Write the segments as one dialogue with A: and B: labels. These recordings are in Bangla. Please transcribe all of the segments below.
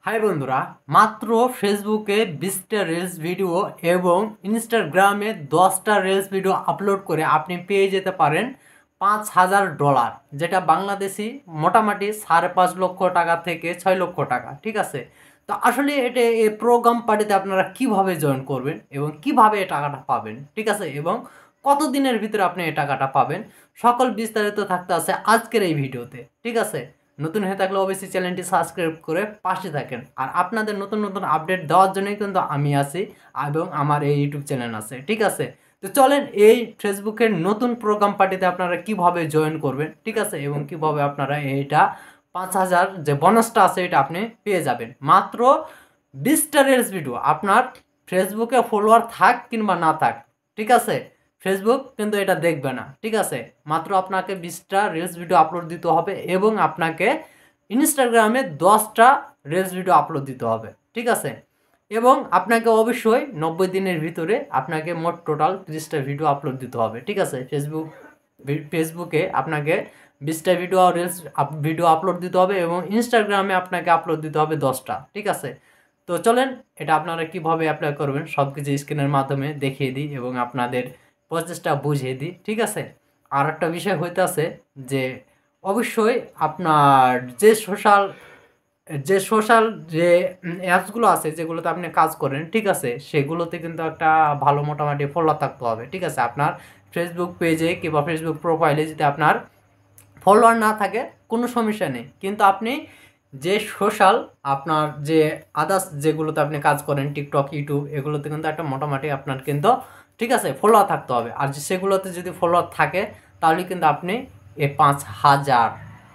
A: হাই বন্ধুরা, মাত্র ফেসবুকে 20টা রিলস ভিডিও এবং ইনস্টাগ্রামে 10টা রিলস ভিডিও আপলোড করে আপনি পেয়ে যেতে পারেন $5,000, যেটা বাংলাদেশি মোটামুটি 5.5 লক্ষ টাকা থেকে 6 লক্ষ টাকা। ঠিক আছে, তো আসলে এটা এই প্রোগ্রাম পার্টিতে আপনারা কিভাবে জয়েন করবেন এবং কিভাবে এই টাকাটা পাবেন, ঠিক আছে, এবং কতদিনের ভিতরে আপনি এই টাকাটা পাবেন, সকল বিস্তারিত থাকতে আছে আজকের এই ভিডিওতে। ঠিক আছে, নতুন হয়ে থাকলে অবশ্যই চ্যানেলটি সাবস্ক্রাইব করে পাশে থাকেন। আর আপনাদের নতুন নতুন আপডেট দেওয়ার জন্যই কিন্তু আমি আছি এবং আমার এই ইউটিউব চ্যানেল আছে। ঠিক আছে, তো চলেন এই ফেসবুকের নতুন প্রোগ্রাম পার্টিতে আপনারা কিভাবে জয়েন করবেন, ঠিক আছে, এবং কিভাবে আপনারা এইটা 5,000 যে বোনাসটা আছে এটা আপনি পেয়ে যাবেন। মাত্র 20টা রিলস ভিডিও, আপনার ফেসবুকে ফলোয়ার থাক কিংবা না থাক, ঠিক আছে, ফেসবুক কিন্তু এটা দেখবে না। ঠিক আছে, মাত্র আপনাকে 20টা রিলস ভিডিও আপলোড দিতে হবে এবং আপনাকে ইনস্টাগ্রামে 10টা রিলস ভিডিও আপলোড দিতে হবে। ঠিক আছে, এবং আপনাকে অবশ্যই 90 দিনের ভিতরে আপনাকে মোট টোটাল 30টা ভিডিও আপলোড দিতে হবে। ঠিক আছে, ফেসবুকে আপনাকে 20টা ভিডিও আপলোড দিতে হবে এবং ইনস্টাগ্রামে আপনাকে আপলোড দিতে হবে 10টা। ঠিক আছে, তো চলেন এটা আপনারা কিভাবে অ্যাপ্লাই করবেন সব কিছু স্ক্রিনের মাধ্যমে দেখিয়ে দিই এবং আপনাদের প্রসেসটা বুঝিয়ে দিই। ঠিক আছে, আর একটা বিষয় হইতেছে যে অবশ্যই আপনার যে সোশ্যাল যে অ্যাপসগুলো আছে যেগুলোতে আপনি কাজ করেন, ঠিক আছে, সেগুলোতে কিন্তু একটা ভালো মোটামুটি ফলো থাকতে হবে। ঠিক আছে, আপনার ফেসবুক পেজে কিংবা ফেসবুক প্রোফাইলে যদি আপনার ফলোয়ার না থাকে কোনো সমস্যা নেই, কিন্তু আপনি যে সোশ্যাল আপনার যে আদার্স যেগুলোতে আপনি কাজ করেন, টিকটক, ইউটিউব, এগুলোতে কিন্তু একটা মোটামুটি আপনার কিন্তু, ঠিক আছে, ফলোয়ার থাকতে হবে। আর সেগুলোতে যদি ফলোয়ার থাকে তাহলে কিন্তু আপনি এই 5,000,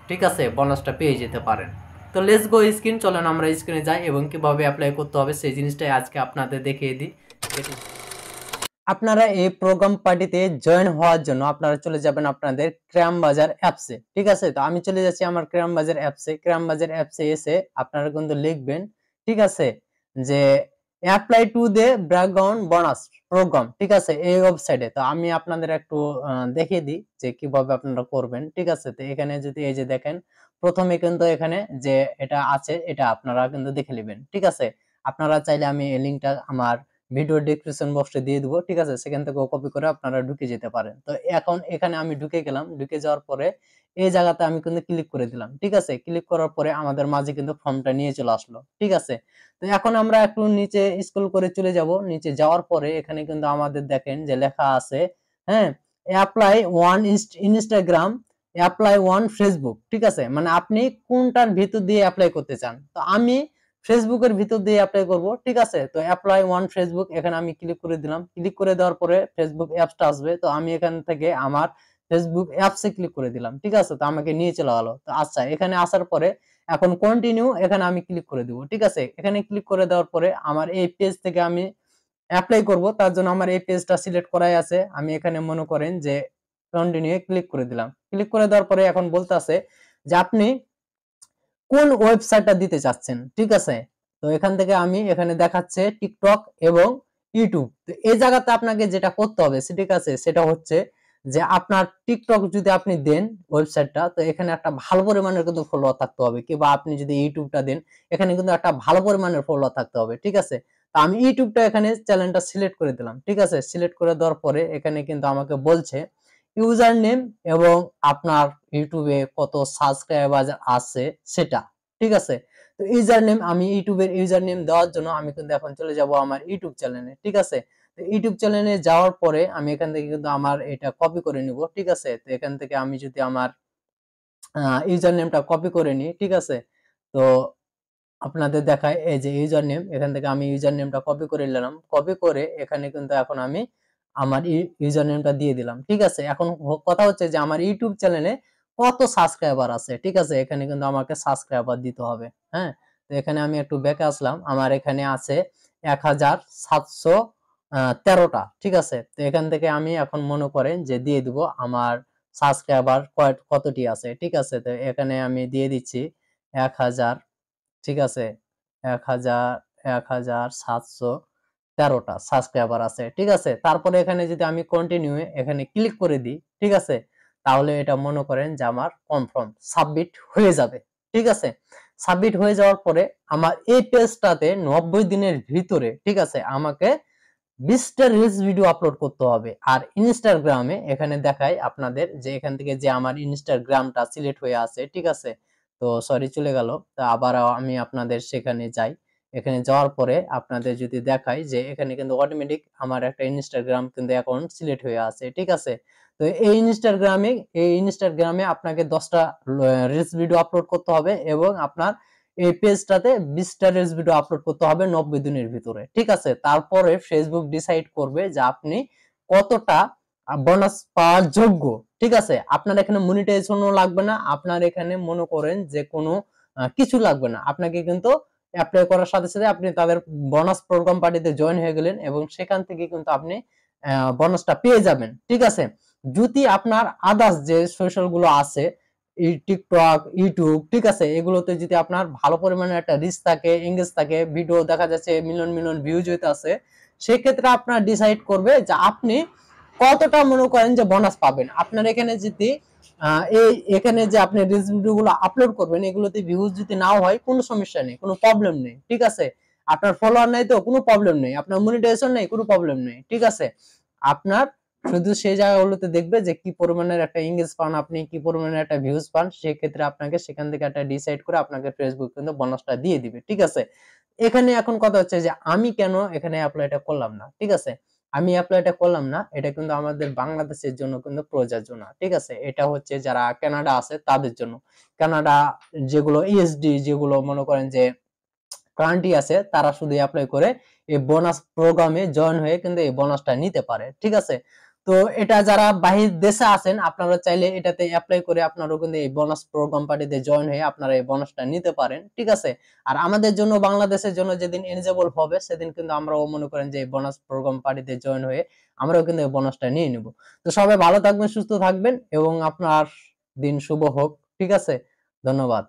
A: ঠিক আছে, বোনাসটা পেয়ে যেতে পারেন। তো লেটস গো স্ক্রিন, চলেন আমরা স্ক্রিনে যাই এবং কীভাবে অ্যাপ্লাই করতে হবে সেই জিনিসটাই আজকে আপনাদের দেখিয়ে দিই। আপনারা এই প্রোগ্রাম পার্টিতে জয়েন হওয়ার জন্য আপনারা চলে যাবেন আপনাদের ক্রাম বাজার অ্যাপসে। ঠিক আছে, তো আমি চলে যাচ্ছি আমার ক্রাম বাজার অ্যাপসে। ক্রাম বাজার অ্যাপসে এসে আপনারা কিন্তু লিখবেন, ঠিক আছে, যে apply to the background bonus program. ঠিক আছে, এই ওয়েবসাইটে। তো আমি আপনাদের একটু দেখিয়ে দিই যে কিভাবে আপনারা করবেন। ঠিক আছে, তো এখানে যদি এই যে দেখেন প্রথমে কিন্তু এখানে যে এটা আছে এটা আপনারা কিন্তু দেখে নেবেন। ঠিক আছে, আপনারা চাইলে আমি এই লিঙ্কটা আমার ভিডিও ডেসক্রিপশন বক্সে দিয়ে দিব। ঠিক আছে, সেখান থেকে কপি করে আপনারা ঢুকে যেতে পারেন। তো এখন এখানে আমি ঢুকে গেলাম। ঢুকে যাওয়ার পরে এই জায়গাতে আমি কিন্তু ক্লিক করে দিলাম। ঠিক আছে, ক্লিক করার পরে আমাদের মাঝে কিন্তু ফর্মটা নিয়ে চলে আসলো। ঠিক আছে, তো এখন আমরা একটু নিচে স্ক্রল করে চলে যাব। নিচে যাওয়ার পরে এখানে কিন্তু আমাদের দেখেন যে লেখা আছে, হ্যাঁ, apply one Instagram, apply one Facebook. ঠিক আছে, মানে আপনি কোনটার ভিতর দিয়ে অ্যাপ্লাই করতে চান। তো আমি ফেসবুকের ভিতর দিয়ে অ্যাপ্লাই করব। ঠিক আছে, তো অ্যাপ্লাই ওয়ান ফেসবুক এখানে আমি ক্লিক করে দিলাম। ক্লিক করে দেওয়ার পরে ফেসবুক অ্যাপসটা আসবে। তো আমি এখান থেকে আমার ফেসবুক অ্যাপসে ক্লিক করে দিলাম। ঠিক আছে, তো আমাকে নিয়ে চলে গেল। তো আচ্ছা, এখানে আসার পরে এখন কন্টিনিউ এখানে আমি ক্লিক করে দিব। ঠিক আছে, এখানে ক্লিক করে দেওয়ার পরে আমার এই পেজ থেকে আমি অ্যাপ্লাই করব, তার জন্য আমার এই পেজটা সিলেক্ট করাই আছে। আমি এখানে মনে করেন যে কন্টিনিউ ক্লিক করে দিলাম। ক্লিক করে দেওয়ার পরে এখন বলতে আছে যে আপনি কোন ওয়েবসাইটটা দিতে চাচ্ছেন। ঠিক আছে, তো এখান থেকে আমি এখানে দেখাচ্ছে টিকটক এবং ইউটিউব। তো এই জায়গাতে আপনাকে যেটা করতে হবে, ঠিক আছে, সেটা হচ্ছে যে আপনার টিকটক যদি আপনি দেন ওয়েবসাইটটা, তো এখানে একটা ভালো পরিমাণের কিন্তু ফলোয়ার থাকতে হবে, কিংবা আপনি যদি ইউটিউবটা দেন এখানে কিন্তু একটা ভালো পরিমাণের ফলোয়ার থাকতে হবে। ঠিক আছে, তো আমি ইউটিউবটা এখানে চ্যানেলটা সিলেক্ট করে দিলাম। ঠিক আছে, সিলেক্ট করে দেওয়ার পরে এখানে কিন্তু আমাকে বলছে ইউজার নেম এবং আপনার ইউটিউবে কত সাবস্ক্রাইবার আছে সেটা। ঠিক আছে, তো ইউজার নেম, আমি ইউটিউবের ইউজার নেম দেওয়ার জন্য আমি কিন্তু এখন চলে যাব আমার ইউটিউব চ্যানেলে। ঠিক আছে, তো ইউটিউব চ্যানেলে যাওয়ার পরে আমি এখান থেকে কিন্তু আমার এটা কপি করে নিব। ঠিক আছে, তো এখান থেকে আমি যদি আমার ইউজার নেমটা কপি করে নিই, ঠিক আছে, তো আপনাদের দেখায় এই যে ইউজার নেম, এখান থেকে আমি ইউজার নেমটা কপি করে নিলাম। কপি করে এখানে কিন্তু এখন আমি আমার ইউজার নেমটা দিয়ে দিলাম। ঠিক আছে, এখন কথা হচ্ছে যে আমার ইউটিউব চ্যানেলে কত সাবস্ক্রাইবার আছে। ঠিক আছে, এখানে কিন্তু আমাকে সাবস্ক্রাইবার দিতে হবে। হ্যাঁ, তো এখানে আমি একটু ব্যাকে আসলাম। আমার এখানে আছে 1713টা। ঠিক আছে, তো এখান থেকে আমি এখন মনে করেন যে দিয়ে দিব আমার সাবস্ক্রাইবার কতটি আছে। ঠিক আছে, তো এখানে আমি দিয়ে দিচ্ছি 1000। ঠিক আছে, 1713টা সাবস্ক্রাইবার আছে। ঠিক আছে, তারপরে এখানে যদি আমি কন্টিনিউ এখানে ক্লিক করে দিই, ঠিক আছে, তাহলে এটা মনে করেন যে আমার কনফার্ম সাবমিট হয়ে যাবে। ঠিক আছে, সাবমিট হয়ে যাওয়ার পরে আমার এই পেজটাতে 90 দিনের ভিতরে, ঠিক আছে, আমাকে 20টা রিলস ভিডিও আপলোড করতে হবে। আর ইনস্টাগ্রামে এখানে দেখায় আপনাদের যে এখান থেকে যে আমার ইনস্টাগ্রামটা সিলেক্ট হয়ে আছে, ঠিক আছে। তো সরি চলে গেল। তো আবার আমি আপনাদের সেখানে যাই। এখানে যাওয়ার পরে আপনাদের যদি দেখাই যে এখানে কিন্তু অটোমেটিক আমার একটা ইনস্টাগ্রাম কিন্তু অ্যাকাউন্ট সিলেক্ট হয়ে আছে, ঠিক আছে। তো এই ইনস্টাগ্রামে আপনাকে 10টা রিলস ভিডিও আপলোড করতে হবে এবং আপনার এই পেজটাতে 20টা রিলস ভিডিও আপলোড করতে হবে 90 দিনের ভিতরে, ঠিক আছে। তারপরে ফেসবুক ডিসাইড করবে যে আপনি কতটা বোনাস পাওয়ার যোগ্য, ঠিক আছে। আপনার এখানে মনিটাইজেশনও লাগবে না, আপনার এখানে মনে করেন যে কোনো কিছু লাগবে না, আপনাকে কিন্তু অ্যাপ্লাই করার সাথে সাথে আপনি তাদের বোনাস প্রোগ্রাম পার্টিতে জয়েন হয়ে গেলেন এবং সেখান থেকে কিন্তু আপনি বোনাসটা পেয়ে যাবেন, ঠিক আছে। যদি আপনার আদার্স যে সোশ্যাল গুলো আছে, টিকটক, ইউটিউব, ঠিক আছে, এগুলোতে যদি আপনার ভালো পরিমাণে একটা রিচ থাকে, এঙ্গেজ থাকে, ভিডিও দেখা যাচ্ছে মিলিয়ন মিলিয়ন ভিউজ হইতে আছে, সেক্ষেত্রে আপনার ডিসাইড করবে যে আপনি কতটা মনে করেন যে বোনাস পাবেন। আপনার এখানে যদি এখানে যে আপনি রিলস ভিডিওগুলো আপলোড করবেন, এগুলোতে ভিউজ যদি নাও হয় কোনো সমস্যা নেই, কোনো প্রবলেম নেই, ঠিক আছে। আপনার ফলোয়ার নাই তো কোনো প্রবলেম নেই, আপনার মনিটাইজেশন নেই কোনো প্রবলেম নেই, ঠিক আছে। আপনার শুধু সেই জায়গাগুলোতে দেখবে যে কি পরিমাণের একটা এঙ্গেজ পান আপনি, কি পরিমাণের একটা ভিউজ পান, সেক্ষেত্রে আপনাকে সেখান থেকে একটা ডিসাইড করে আপনাকে ফেসবুক কিন্তু বোনাসটা দিয়ে দিবে, ঠিক আছে। এখানে এখন কথা হচ্ছে যে আমি কেন এখানে অ্যাপ্লাইটা করলাম না, ঠিক আছে। আমি অ্যাপ্লাইটা করলাম না, এটা কিন্তু আমাদের বাংলাদেশের জন্য কিন্তু প্রযোজ্য না, ঠিক আছে। এটা হচ্ছে যারা কানাডা আছে তাদের জন্য। কানাডা যেগুলো ইএসডি, যেগুলো মনে করেন যে কান্ট্রি আছে, তারা শুধু অ্যাপ্লাই করে এই বোনাস প্রোগ্রামে জয়েন হয়ে কিন্তু এই বোনাসটা নিতে পারে, ঠিক আছে। তো এটা যারা বাহির দেশে আছেন, আপনারা চাইলে এটাতে অ্যাপ্লাই করে আপনারাও কিন্তু এই বোনাস প্রোগ্রাম পার্টিতে জয়েন হয়ে আপনারা এই বোনাসটা নিতে পারেন, ঠিক আছে। আর আমাদের জন্য, বাংলাদেশের জন্য যেদিন এলিজিবল হবে সেদিন কিন্তু আমরাও মনে করেন যে এই বোনাস প্রোগ্রাম পার্টিতে জয়েন হয়ে আমরাও কিন্তু এই বোনাসটা নিয়ে নেব। তো সবাই ভালো থাকবেন, সুস্থ থাকবেন এবং আপনার দিন শুভ হোক, ঠিক আছে। ধন্যবাদ।